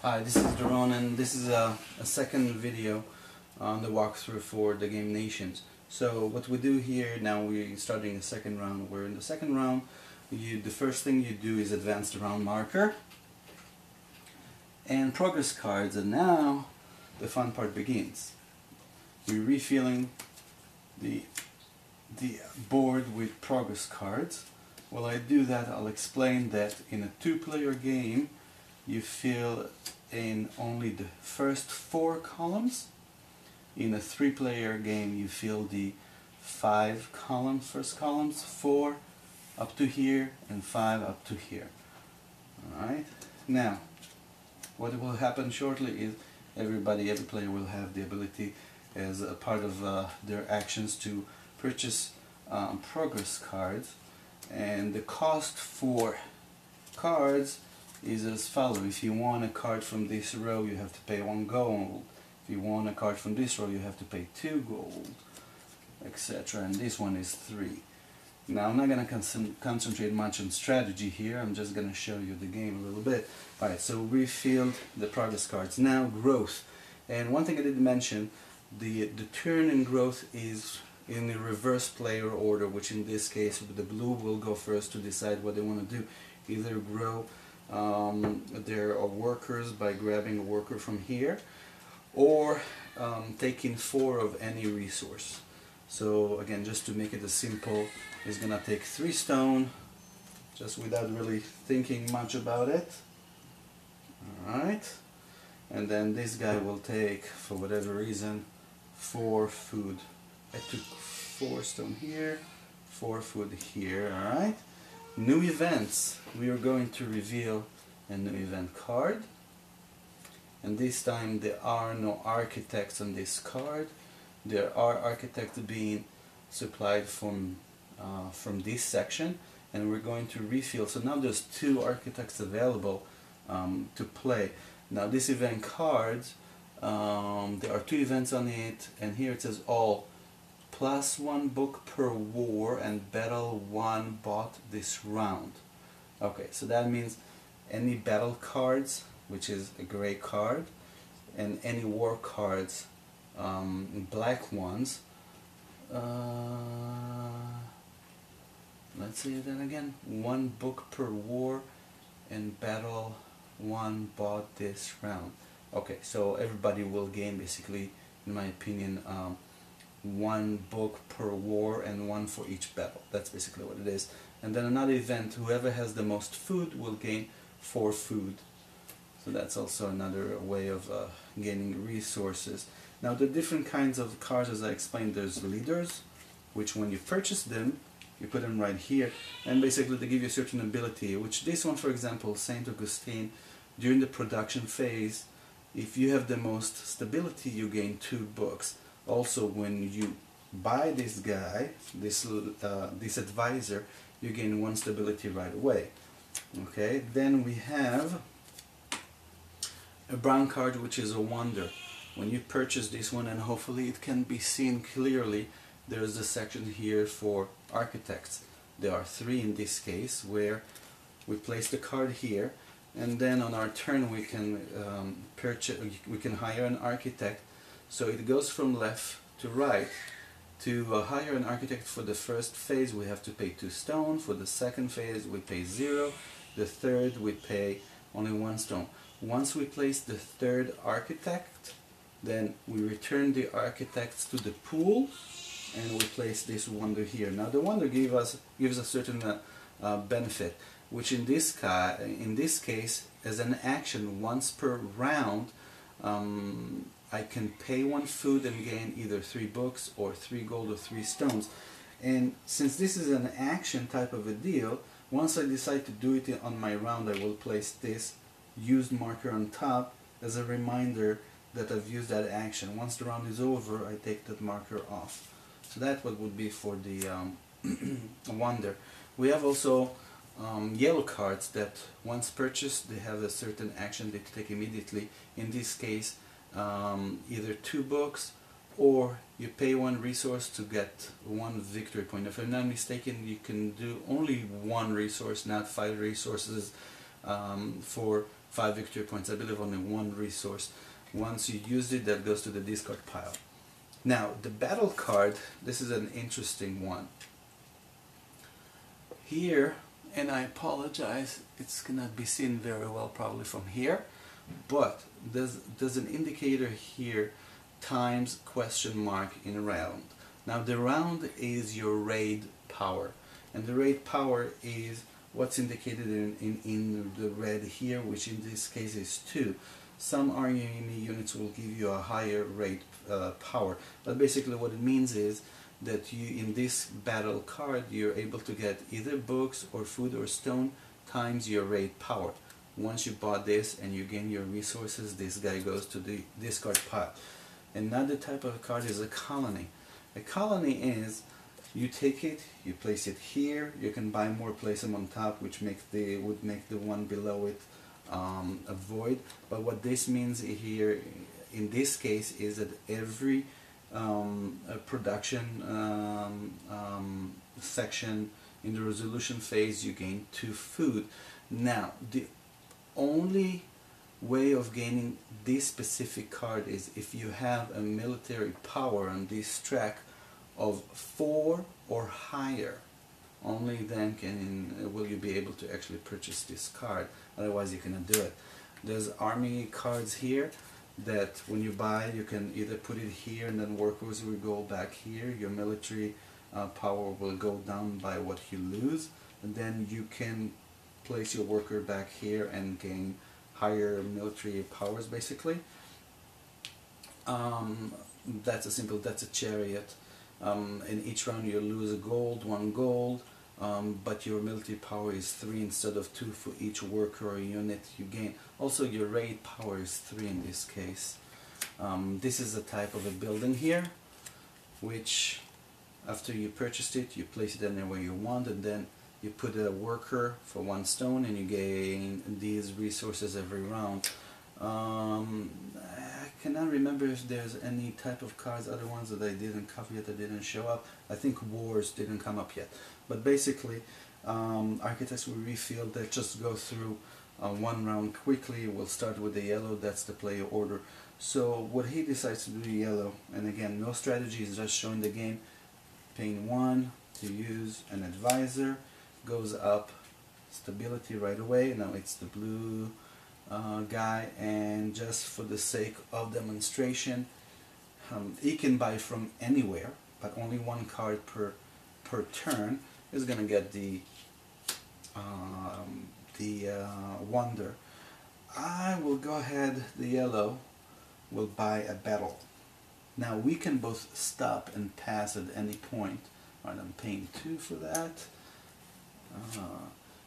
Hi, this is Doron, and this is a second video on the walkthrough for the game Nations. So what we do here now, we're starting the second round. Where in the second round, the first thing you do is advance the round marker and progress cards, and now the fun part begins. We're refilling the board with progress cards. While I do that, I'll explain that in a two-player game, you fill in only the first 4 columns. In a 3-player game, you fill the 5 columns, first columns, 4 up to here and 5 up to here. Alright, now what will happen shortly is every player will have the ability as a part of their actions to purchase progress cards, and the cost for cards is as follows. If you want a card from this row, you have to pay 1 gold. If you want a card from this row, you have to pay 2 gold, etc. And this one is 3. Now I'm not going to concentrate much on strategy here. I'm just going to show you the game a little bit. Alright, so we filled the progress cards. Now growth. And one thing I didn't mention, the turn in growth is in the reverse player order, which in this case the blue will go first to decide what they want to do. Either grow their workers by grabbing a worker from here, or taking 4 of any resource. So again, just to make it as simple, it's gonna take 3 stone, just without really thinking much about it. Alright, and then this guy will take, for whatever reason, 4 food. I took 4 stone here, 4 food here. Alright, new events. We are going to reveal a new event card, and this time there are no architects on this card. There are architects being supplied from this section, and we're going to refill. So now there's 2 architects available to play. Now this event card, there are 2 events on it, and here it says all +1 book per war and battle 1 bought this round. Okay, so that means any battle cards, which is a gray card, and any war cards, black ones. Let's say that again. 1 book per war and battle 1 bought this round. Okay, so everybody will gain, basically, in my opinion, 1 book per war and 1 for each battle. That's basically what it is. And then another event, whoever has the most food will gain 4 food. So that's also another way of gaining resources. Now the different kinds of cards, as I explained, there's leaders, which when you purchase them, you put them right here, and basically they give you a certain ability, which this one, for example, Saint Augustine, during the production phase, if you have the most stability, you gain 2 books. Also, when you buy this guy, this advisor, you gain 1 stability right away. Okay, then we have a brown card, which is a wonder. When you purchase this one, and hopefully it can be seen clearly, there's a section here for architects. There are 3 in this case, where we place the card here, and then on our turn we can we can hire an architect. So it goes from left to right. To hire an architect for the first phase, we have to pay 2 stone. For the second phase, we pay 0. The third, we pay only 1 stone. Once we place the 3rd architect, then we return the architects to the pool, and we place this wonder here. Now the wonder gives a certain benefit, which in this case, as an action, once per round, I can pay 1 food and gain either 3 books or 3 gold or 3 stones. And since this is an action type of a deal, once I decide to do it on my round, I will place this used marker on top as a reminder that I've used that action. Once the round is over, I take that marker off. So that's what would be for the wonder. We have also yellow cards that once purchased, they have a certain action they take immediately. In this case, either 2 books, or you pay 1 resource to get 1 victory point. If I'm not mistaken, you can do only 1 resource, not 5 resources for 5 victory points. I believe only one resource. Once you used it, that goes to the discard pile. Now, the battle card, this is an interesting one. Here, and I apologize, it's gonna be seen very well probably from here, but there's an indicator here, times question mark in round. Now the round is your raid power, and the raid power is what's indicated in the red here, which in this case is 2. Some army units will give you a higher raid power, but basically what it means is that you, in this battle card, you're able to get either books or food or stone times your raid power. Once you bought this and you gain your resources, this guy goes to the discard pile. Another type of card is a colony. A colony is, you take it, you place it here, you can buy more, place them on top, which would make the one below it a void. But what this means here, in this case, is that every production section in the resolution phase you gain 2 food. Now the only way of gaining this specific card is if you have a military power on this track of 4 or higher. Only then will you be able to actually purchase this card, otherwise you cannot do it. There's army cards here that when you buy, you can either put it here and then workers will go back here. Your military power will go down by what you lose, and then you can place your worker back here and gain higher military powers basically. That's a chariot. In each round you lose a gold, 1 gold, but your military power is 3 instead of 2 for each worker or unit you gain. Also your raid power is 3 in this case. This is a type of a building here, which after you purchased it, you place it anywhere you want, and then you put a worker for 1 stone and you gain these resources every round. I cannot remember if there's any type of cards, other ones that I didn't cover yet, that didn't show up. I think wars didn't come up yet. But basically, architects will refill that. Just go through one round quickly. We'll start with the yellow, that's the player order. So what he decides to do yellow, and again, no strategy, is just showing the game. Paying 1 to use an advisor, goes up stability right away. Now it's the blue guy, and just for the sake of demonstration, he can buy from anywhere, but only 1 card per turn. Is going to get the wonder. I will go ahead, the yellow will buy a battle. Now we can both stop and pass at any point. Right, I'm paying 2 for that.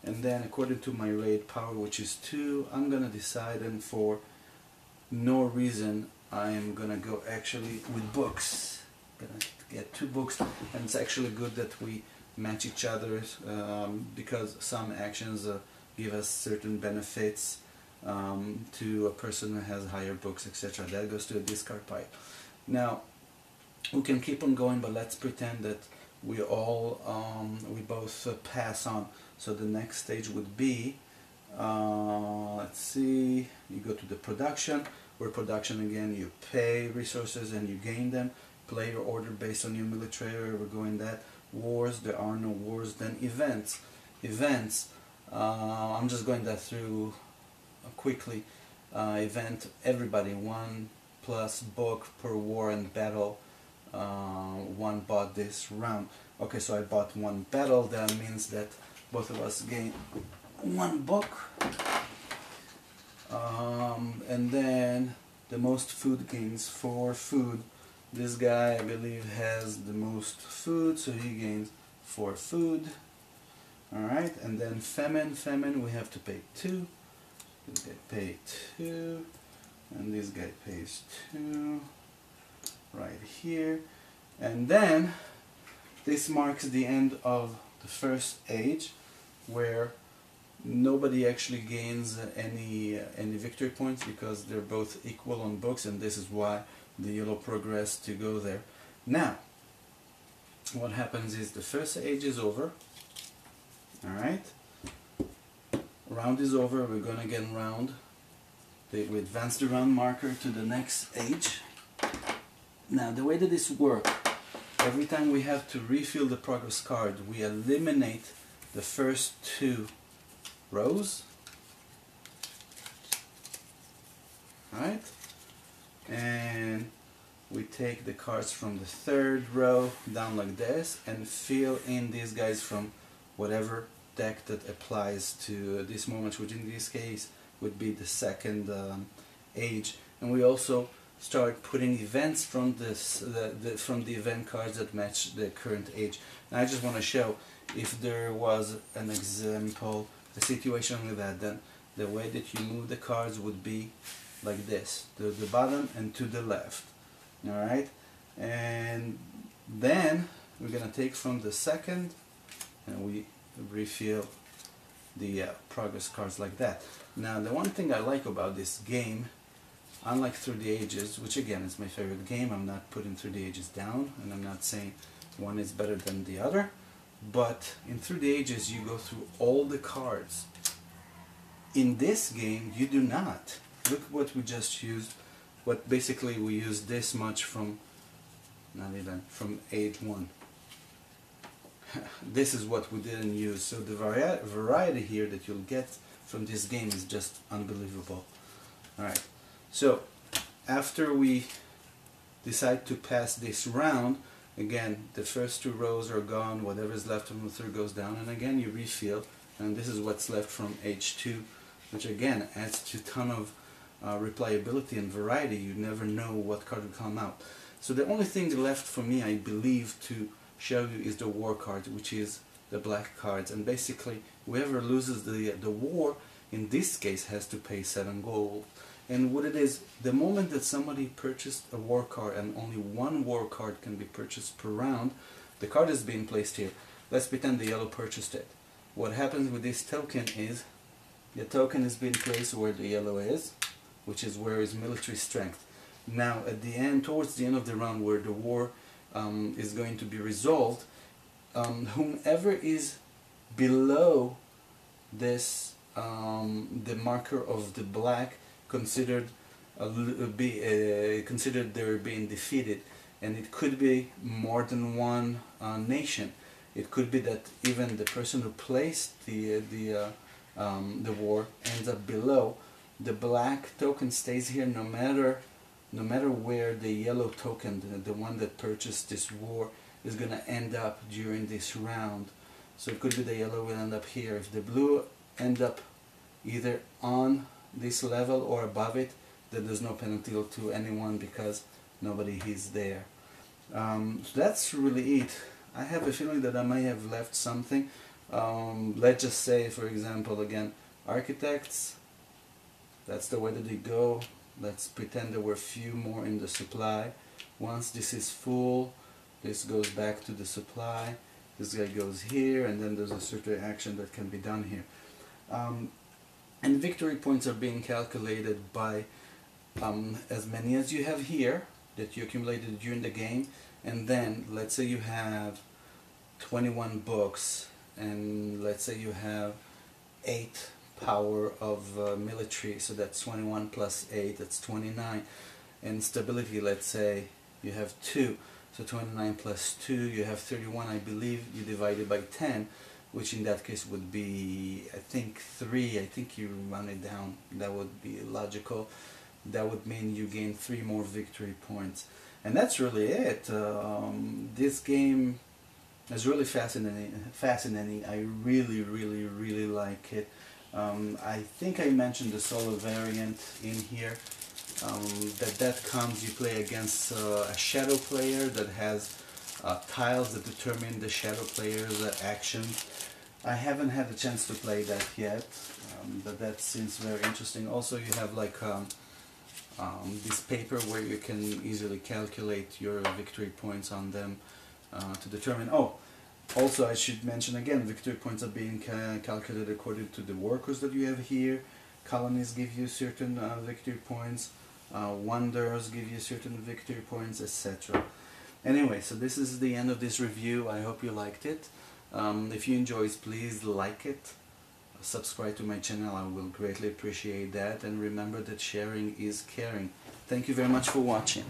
And then according to my raid power, which is 2, I'm gonna decide, and for no reason I'm gonna go actually with books. Gonna get 2 books, and it's actually good that we match each other, because some actions give us certain benefits to a person who has higher books, etc. That goes to a discard pile. Now we can keep on going, but let's pretend that we both pass on. So the next stage would be, let's see, you go to the production, where production again you pay resources and you gain them. Player order based on your military, we're going that. Wars, there are no wars. Then events. I'm just going that through quickly. Event, everybody, 1 plus book per war and battle. 1 bought this round. Okay, so I bought 1 battle. That means that both of us gain 1 book. And then the most food gains 4 food. This guy, I believe, has the most food, so he gains 4 food. Alright, and then famine, we have to pay 2. This guy pays 2, and this guy pays 2, right here. And then, this marks the end of the first age, where nobody actually gains any victory points, because they're both equal on books, and this is why the yellow progressed to go there. Now, what happens is the first age is over. Alright, round is over, we're gonna get round we advance the round marker to the next age. Now the way that this works, every time we have to refill the progress card, we eliminate the first 2 rows. Alright? And we take the cards from the 3rd row down like this and fill in these guys from whatever deck that applies to this moment, which in this case would be the 2nd age. And we also start putting events from this from the event cards that match the current age. And I just want to show, if there was an example, a situation like that, then the way that you move the cards would be like this, to the bottom and to the left. Alright, and then we're gonna take from the 2nd and we refill the progress cards like that. Now the one thing I like about this game, unlike Through the Ages, which again is my favorite game, I'm not putting Through the Ages down and I'm not saying one is better than the other, but in Through the Ages you go through all the cards. In this game you do not. Look what we just used. What basically we use this much from, not even, from age 1. This is what we didn't use. So the variety here that you'll get from this game is just unbelievable. Alright, so after we decide to pass this round, again the first 2 rows are gone, whatever is left from the 3rd goes down, and again you refill, and this is what's left from age 2, which again adds to a ton of replayability and variety. You never know what card will come out. So the only thing left for me, I believe, to show you is the war card, which is the black cards. And basically whoever loses the war in this case has to pay 7 gold. And what it is, the moment that somebody purchased a war card, and only 1 war card can be purchased per round, the card is being placed here. Let's pretend the yellow purchased it. What happens with this token is the token is being placed where the yellow is, which is where is military strength. Now at the end, towards the end of the round where the war is going to be resolved, whomever is below this, the marker of the black, considered they're being defeated. And it could be more than one nation. It could be that even the person who placed the war ends up below. The black token stays here no matter where the yellow token, the one that purchased this war, is going to end up during this round. So it could be the yellow will end up here. If the blue end up either on this level or above it, then there's no penalty to anyone because nobody is there. So that's really it. I have a feeling that I may have left something. Let's just say, for example, again, architects. That's the way that they go. Let's pretend there were a few more in the supply. Once this is full, this goes back to the supply. This guy goes here, and then there's a certain action that can be done here. And victory points are being calculated by as many as you have here that you accumulated during the game. And then, let's say you have 21 books, and let's say you have 8 power of military, so that's 21 plus 8, that's 29. And stability, let's say you have 2, so 29 plus 2, you have 31. I believe you divide it by 10, which in that case would be, I think, 3. I think you run it down. That would be logical. That would mean you gain 3 more victory points. And that's really it. This game is really fascinating. I really like it. I think I mentioned the solo variant in here. That comes, you play against a shadow player that has tiles that determine the shadow player's action. I haven't had the chance to play that yet, but that seems very interesting. Also, you have like this paper where you can easily calculate your victory points on them to determine. Oh, also I should mention again, victory points are being calculated according to the workers that you have here. Colonies give you certain victory points. Wonders give you certain victory points, etc. Anyway, so this is the end of this review. I hope you liked it. If you enjoyed, please like it. subscribe to my channel. I will greatly appreciate that, and remember that sharing is caring. Thank you very much for watching.